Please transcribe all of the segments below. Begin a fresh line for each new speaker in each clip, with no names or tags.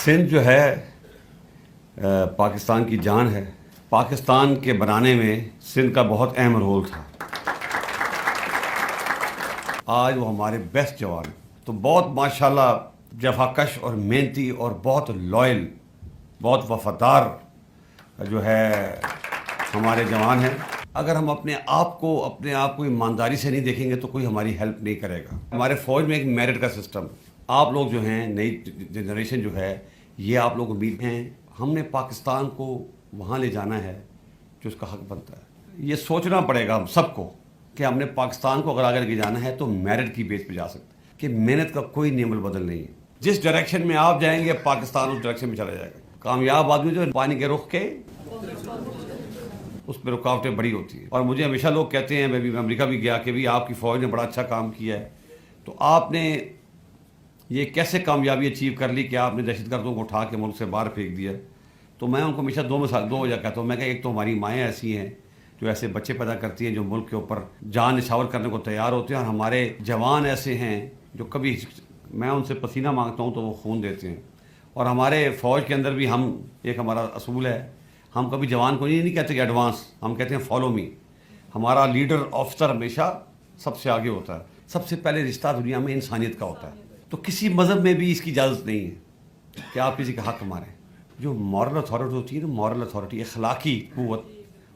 سندھ جو ہے پاکستان کی جان ہے. پاکستان کے بنانے میں سندھ کا بہت اہم رول تھا. آج وہ ہمارے بیسٹ جوان ہیں. تو بہت ماشاءاللہ جفا کش اور محنتی اور بہت لائل، بہت وفادار جو ہے ہمارے جوان ہیں. اگر ہم اپنے آپ کو ایمانداری سے نہیں دیکھیں گے تو کوئی ہماری ہیلپ نہیں کرے گا. ہمارے فوج میں ایک میرٹ کا سسٹم. آپ لوگ جو ہیں، نئی جنریشن جو ہے، یہ آپ لوگ امید ہیں. ہم نے پاکستان کو وہاں لے جانا ہے جو اس کا حق بنتا ہے. یہ سوچنا پڑے گا ہم سب کو کہ ہم نے پاکستان کو اگر آگے لے کے جانا ہے تو میرٹ کی بیس پہ جا سکتے ہیں کہ محنت کا کوئی نیم البدل نہیں ہے. جس ڈائریکشن میں آپ جائیں گے پاکستان اس ڈائریکشن میں چلا جائے گا. کامیاب آدمی جو پانی کے رخ کے اس پہ رکاوٹیں بڑی ہوتی ہیں. اور مجھے ہمیشہ لوگ کہتے ہیں، میں بھی امریکہ بھی گیا، کہ بھی آپ کی فوج نے بڑا اچھا کام کیا ہے. تو آپ نے یہ کیسے کامیابی اچیو کر لی کہ آپ نے دہشت گردوں کو اٹھا کے ملک سے باہر پھینک دیا؟ تو میں ان کو ہمیشہ دو وجہ کہتا ہوں. میں کہ ایک تو ہماری مائیں ایسی ہیں جو ایسے بچے پیدا کرتی ہیں جو ملک کے اوپر جان نچھاور کرنے کو تیار ہوتے ہیں، اور ہمارے جوان ایسے ہیں جو کبھی میں ان سے پسینہ مانگتا ہوں تو وہ خون دیتے ہیں. اور ہمارے فوج کے اندر بھی ہمارا اصول ہے، ہم کبھی جوان کو نہیں کہتے کہ ایڈوانس، ہم کہتے ہیں فالو می. ہمارا لیڈر آفیسر ہمیشہ سب سے آگے ہوتا ہے. سب سے پہلے رشتہ دنیا میں انسانیت کا ہوتا ہے. تو کسی مذہب میں بھی اس کی اجازت نہیں ہے کہ آپ کسی کا حق ماریں. جو مورل اتھارٹی ہوتی ہے نا، مورل اتھارٹی، اخلاقی قوت،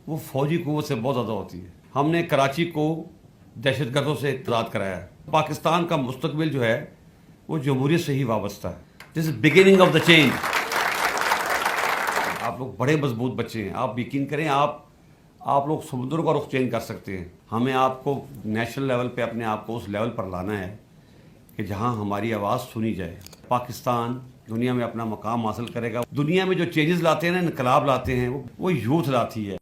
وہ فوجی قوت سے بہت زیادہ ہوتی ہے. ہم نے کراچی کو دہشت گردوں سے آزاد کرایا ہے. پاکستان کا مستقبل جو ہے وہ جمہوریت سے ہی وابستہ ہے. This is beginning of the change. آپ لوگ بڑے مضبوط بچے ہیں. آپ یقین کریں، آپ لوگ سمندر کا رخ چینج کر سکتے ہیں. ہمیں آپ کو نیشنل لیول پہ اپنے آپ کو اس لیول پر لانا ہے کہ جہاں ہماری آواز سنی جائے. پاکستان دنیا میں اپنا مقام حاصل کرے گا. دنیا میں جو چینجز لاتے ہیں نا، انقلاب لاتے ہیں، وہ یوتھ لاتی ہے.